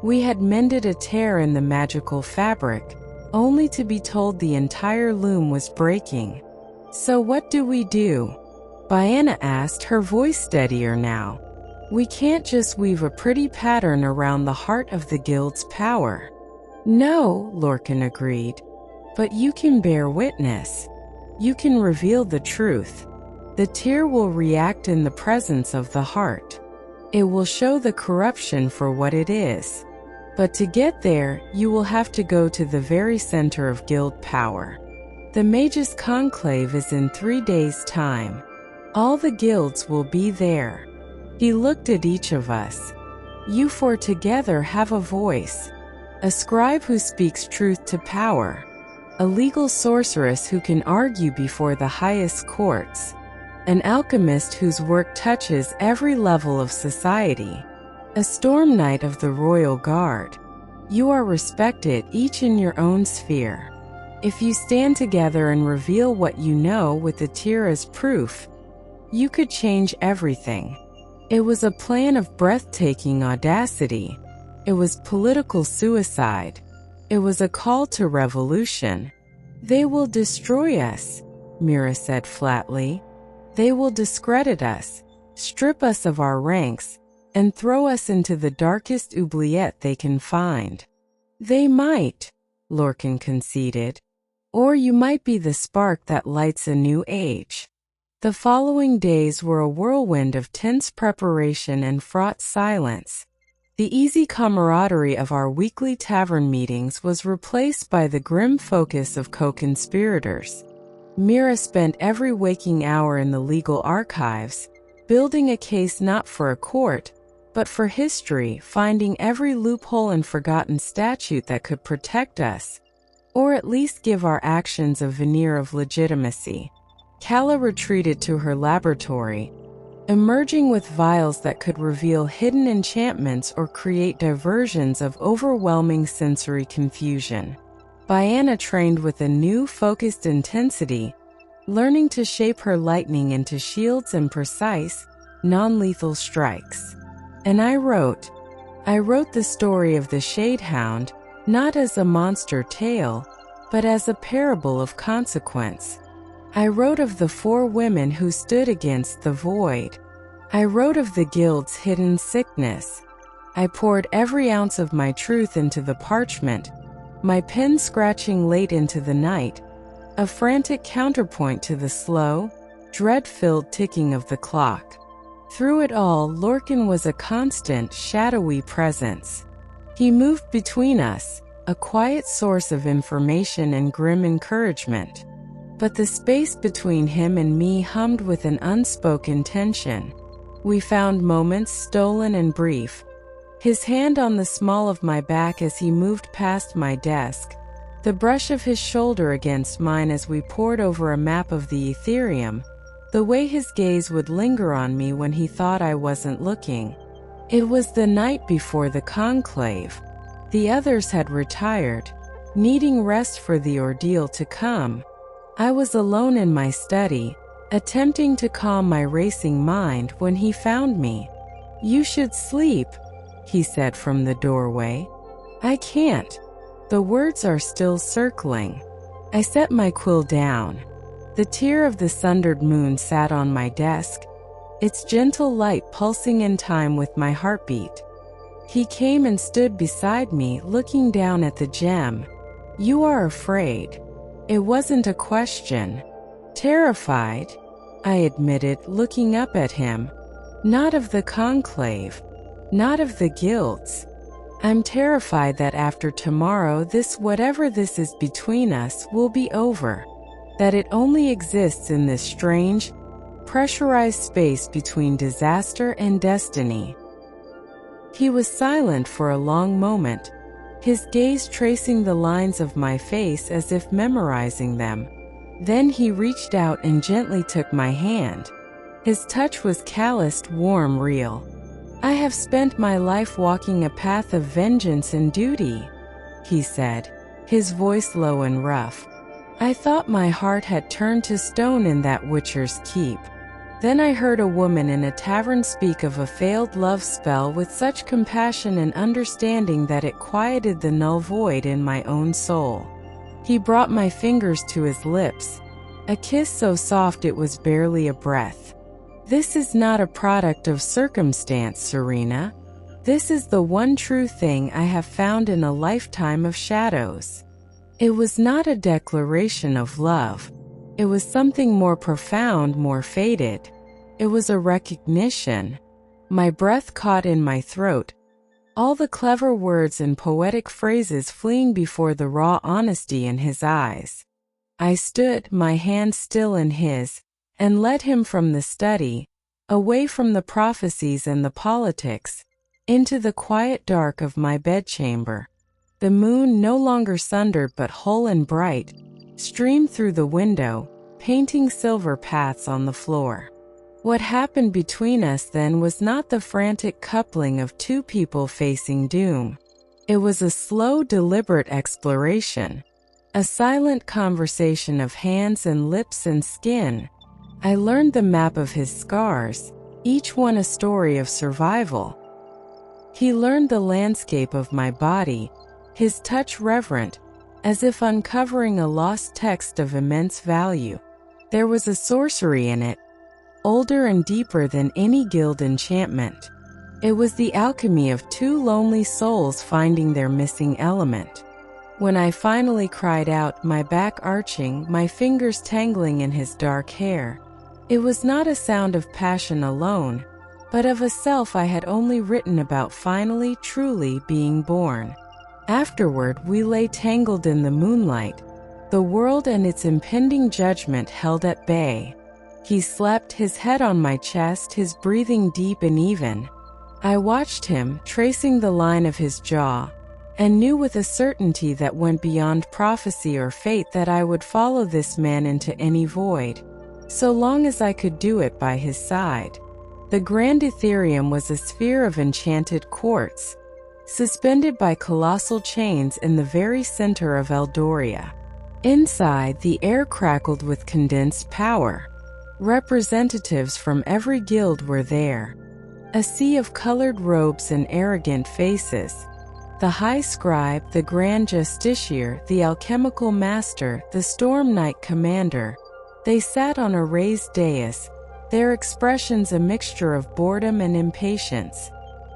We had mended a tear in the magical fabric, only to be told the entire loom was breaking. "So what do we do?" Biana asked, her voice steadier now. "We can't just weave a pretty pattern around the heart of the guild's power." "No," Lorcan agreed. "But you can bear witness. You can reveal the truth. The tear will react in the presence of the heart. It will show the corruption for what it is. But to get there, you will have to go to the very center of guild power. The Mages' Conclave is in 3 days' time. All the guilds will be there." He looked at each of us. "You four together have a voice. A scribe who speaks truth to power. A legal sorceress who can argue before the highest courts. An alchemist whose work touches every level of society. A storm knight of the royal guard. You are respected, each in your own sphere. If you stand together and reveal what you know with the tear as proof, you could change everything." It was a plan of breathtaking audacity. It was political suicide. It was a call to revolution. "They will destroy us," Mira said flatly. "They will discredit us, strip us of our ranks, and throw us into the darkest oubliette they can find." "They might," Lorcan conceded. "Or you might be the spark that lights a new age." The following days were a whirlwind of tense preparation and fraught silence. The easy camaraderie of our weekly tavern meetings was replaced by the grim focus of co-conspirators. Mira spent every waking hour in the legal archives, building a case not for a court, but for history, finding every loophole and forgotten statute that could protect us, or at least give our actions a veneer of legitimacy. Kalla retreated to her laboratory, emerging with vials that could reveal hidden enchantments or create diversions of overwhelming sensory confusion. Biana trained with a new, focused intensity, learning to shape her lightning into shields and precise, non-lethal strikes. And I wrote the story of the Shadehound, not as a monster tale, but as a parable of consequence. I wrote of the 4 women who stood against the void. I wrote of the guild's hidden sickness. I poured every ounce of my truth into the parchment, my pen scratching late into the night, a frantic counterpoint to the slow, dread-filled ticking of the clock. Through it all, Lorcan was a constant, shadowy presence. He moved between us, a quiet source of information and grim encouragement. But the space between him and me hummed with an unspoken tension. We found moments stolen and brief. His hand on the small of my back as he moved past my desk, the brush of his shoulder against mine as we pored over a map of the Ethereum, the way his gaze would linger on me when he thought I wasn't looking. It was the night before the conclave. The others had retired, needing rest for the ordeal to come. I was alone in my study, attempting to calm my racing mind when he found me. "You should sleep," he said from the doorway. "I can't." The words are still circling. I set my quill down. The tear of the sundered moon sat on my desk, its gentle light pulsing in time with my heartbeat. He came and stood beside me, looking down at the gem. "You are afraid." It wasn't a question. "Terrified," I admitted, looking up at him. "Not of the conclave. Not of the guilds. I'm terrified that after tomorrow this, whatever this is between us, will be over. That it only exists in this strange, pressurized space between disaster and destiny." He was silent for a long moment, his gaze tracing the lines of my face as if memorizing them. Then he reached out and gently took my hand. His touch was calloused, warm, real. "I have spent my life walking a path of vengeance and duty," he said, his voice low and rough. "I thought my heart had turned to stone in that Witcher's keep. Then I heard a woman in a tavern speak of a failed love spell with such compassion and understanding that it quieted the null void in my own soul." He brought my fingers to his lips, a kiss so soft it was barely a breath. "This is not a product of circumstance, Serena. This is the one true thing I have found in a lifetime of shadows." It was not a declaration of love. It was something more profound, more fated. It was a recognition. My breath caught in my throat, all the clever words and poetic phrases fleeing before the raw honesty in his eyes. I stood, my hand still in his, and led him from the study, away from the prophecies and the politics, into the quiet dark of my bedchamber. The moon, no longer sundered but whole and bright, streamed through the window, painting silver paths on the floor. What happened between us then was not the frantic coupling of two people facing doom. It was a slow, deliberate exploration, a silent conversation of hands and lips and skin. I learned the map of his scars, each one a story of survival. He learned the landscape of my body, his touch reverent, as if uncovering a lost text of immense value. There was a sorcery in it, older and deeper than any guild enchantment. It was the alchemy of two lonely souls finding their missing element. When I finally cried out, my back arching, my fingers tangling in his dark hair, it was not a sound of passion alone, but of a self I had only written about finally, truly being born. Afterward, we lay tangled in the moonlight, the world and its impending judgment held at bay. He slept, his head on my chest, his breathing deep and even. I watched him, tracing the line of his jaw, and knew with a certainty that went beyond prophecy or fate that I would follow this man into any void, so long as I could do it by his side. The Grand Ethereum was a sphere of enchanted quartz, suspended by colossal chains in the very center of Eldoria. Inside, the air crackled with condensed power. Representatives from every guild were there. A sea of colored robes and arrogant faces. The High Scribe, the Grand Justiciar, the Alchemical Master, the Storm Knight Commander. They sat on a raised dais, their expressions a mixture of boredom and impatience.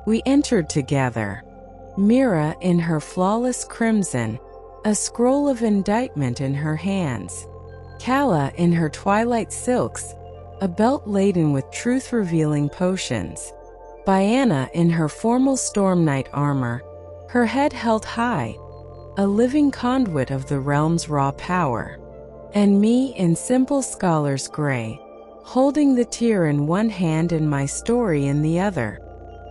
We entered together. Mira in her flawless crimson, a scroll of indictment in her hands. Kalla in her twilight silks, a belt laden with truth-revealing potions. Biana in her formal Storm Knight armor, her head held high, a living conduit of the realm's raw power. And me in simple scholar's gray, holding the tear in one hand and my story in the other.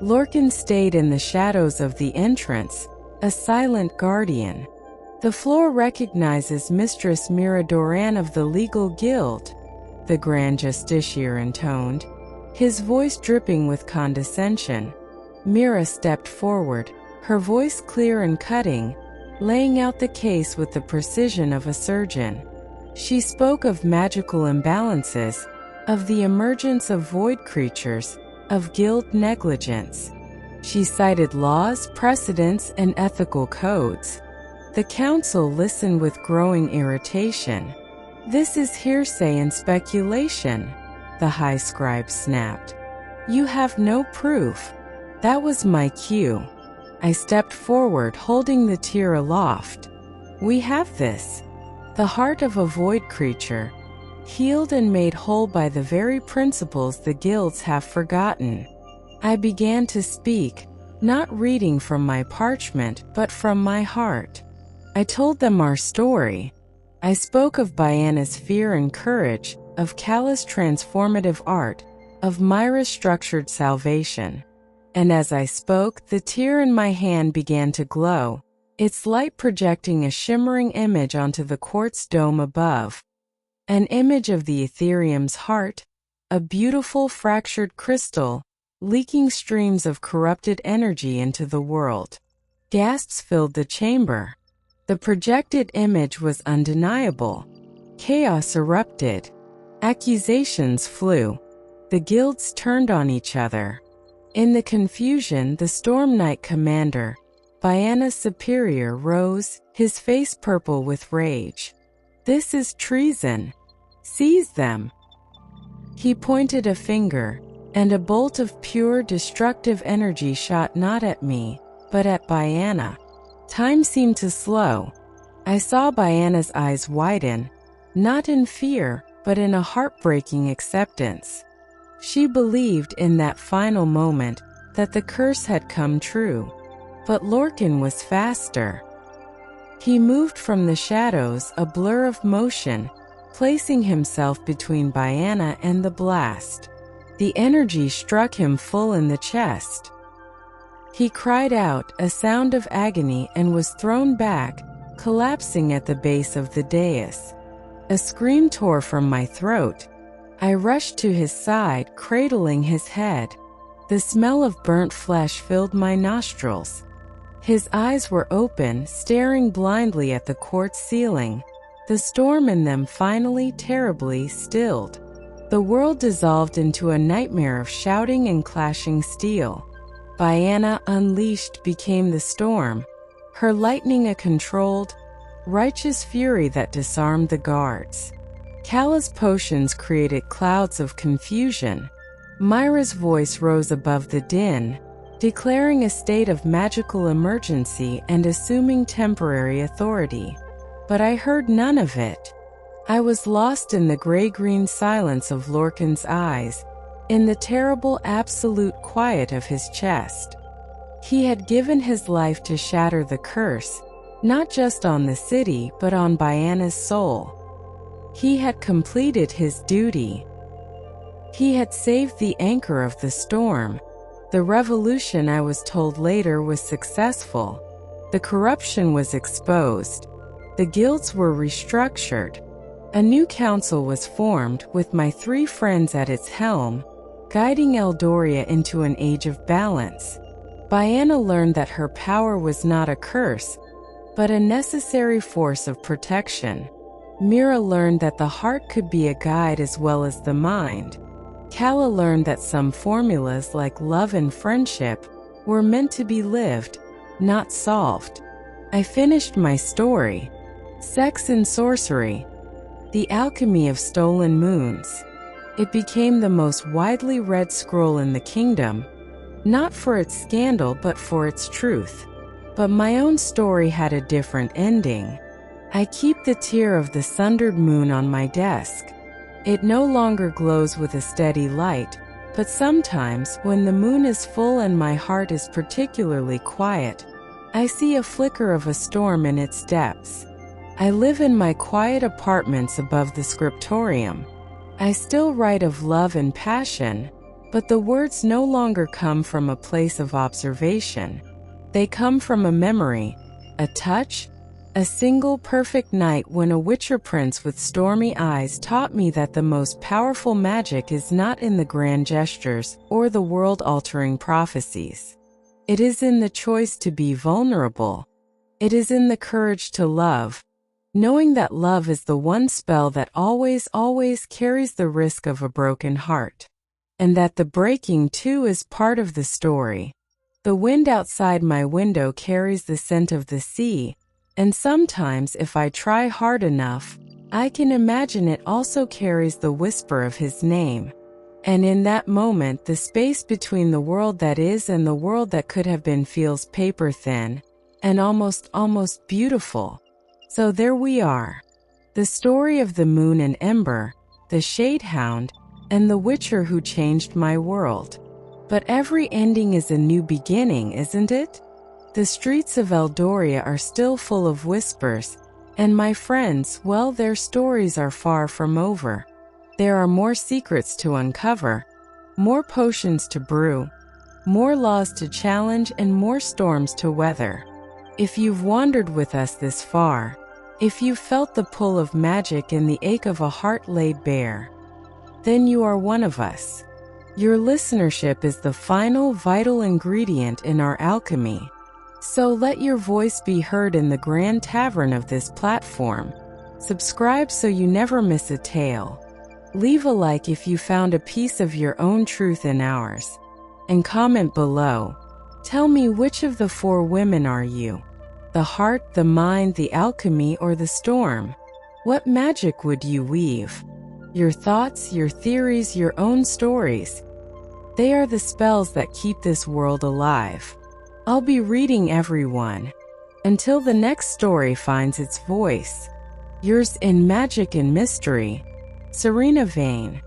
Lorcan stayed in the shadows of the entrance, a silent guardian. The floor recognizes Mistress Mira of the Legal Guild. the Grand Justiciar intoned, his voice dripping with condescension. Mira stepped forward, her voice clear and cutting, laying out the case with the precision of a surgeon. She spoke of magical imbalances, of the emergence of void creatures, of guild negligence. She cited laws, precedents, and ethical codes. The council listened with growing irritation. "This is hearsay and speculation," the high scribe snapped. "You have no proof." That was my cue. I stepped forward, holding the tear aloft. "We have this. The heart of a void creature, healed and made whole by the very principles the guilds have forgotten." I began to speak, not reading from my parchment, but from my heart. I told them our story. I spoke of Biana's fear and courage, of Kalla's transformative art, of Mira's structured salvation. And as I spoke, the tear in my hand began to glow, its light projecting a shimmering image onto the quartz dome above. An image of the Ethereum's heart, a beautiful fractured crystal, leaking streams of corrupted energy into the world. Gasps filled the chamber. The projected image was undeniable. Chaos erupted. Accusations flew. The guilds turned on each other. In the confusion, the Storm Knight commander, Biana's superior, rose, his face purple with rage. "This is treason. Seize them." He pointed a finger, and a bolt of pure destructive energy shot not at me, but at Biana. Time seemed to slow. I saw Biana's eyes widen, not in fear, but in a heartbreaking acceptance. She believed in that final moment that the curse had come true. But Lorcan was faster. He moved from the shadows, a blur of motion, placing himself between Biana and the blast. The energy struck him full in the chest. He cried out, a sound of agony, and was thrown back, collapsing at the base of the dais. A scream tore from my throat. I rushed to his side, cradling his head. The smell of burnt flesh filled my nostrils. His eyes were open, staring blindly at the quartz ceiling. The storm in them finally terribly stilled. The world dissolved into a nightmare of shouting and clashing steel. Biana, unleashed, became the storm, her lightning a controlled, righteous fury that disarmed the guards. Kalla's potions created clouds of confusion. Mira's voice rose above the din, declaring a state of magical emergency and assuming temporary authority. But I heard none of it. I was lost in the gray-green silence of Lorcan's eyes, in the terrible absolute quiet of his chest. He had given his life to shatter the curse, not just on the city but on Biana's soul. He had completed his duty. He had saved the anchor of the storm. The revolution, I was told later, was successful. The corruption was exposed. The guilds were restructured. A new council was formed, with my 3 friends at its helm, guiding Eldoria into an age of balance. Biana learned that her power was not a curse, but a necessary force of protection. Mira learned that the heart could be a guide as well as the mind. Kalla learned that some formulas like love and friendship were meant to be lived, not solved. I finished my story. Sex and Sorcery. The Alchemy of Stolen Moons. It became the most widely read scroll in the kingdom, not for its scandal but for its truth. But my own story had a different ending. I keep the tear of the sundered moon on my desk. It no longer glows with a steady light, but sometimes, when the moon is full and my heart is particularly quiet, I see a flicker of a storm in its depths. I live in my quiet apartments above the scriptorium. I still write of love and passion, but the words no longer come from a place of observation. They come from a memory, a touch, A single perfect night when a witcher prince with stormy eyes taught me that the most powerful magic is not in the grand gestures or the world-altering prophecies. It is in the choice to be vulnerable. It is in the courage to love, knowing that love is the one spell that always carries the risk of a broken heart, and that the breaking too is part of the story. The wind outside my window carries the scent of the sea, and sometimes if I try hard enough, I can imagine it also carries the whisper of his name. And in that moment, the space between the world that is and the world that could have been feels paper thin and almost beautiful. So there we are. The story of the moon and ember, the shadehound, and the witcher who changed my world. But every ending is a new beginning, isn't it? The streets of Eldoria are still full of whispers, and my friends, well, their stories are far from over. There are more secrets to uncover, more potions to brew, more laws to challenge, and more storms to weather. If you've wandered with us this far, if you've felt the pull of magic and the ache of a heart laid bare, then you are one of us. Your listenership is the final vital ingredient in our alchemy. So let your voice be heard in the grand tavern of this platform. Subscribe so you never miss a tale. Leave a like if you found a piece of your own truth in ours. And comment below. Tell me, which of the four women are you? The heart, the mind, the alchemy, or the storm? What magic would you weave? Your thoughts, your theories, your own stories. They are the spells that keep this world alive. I'll be reading everyone. Until the next story finds its voice. Yours in magic and mystery, Serena Vane.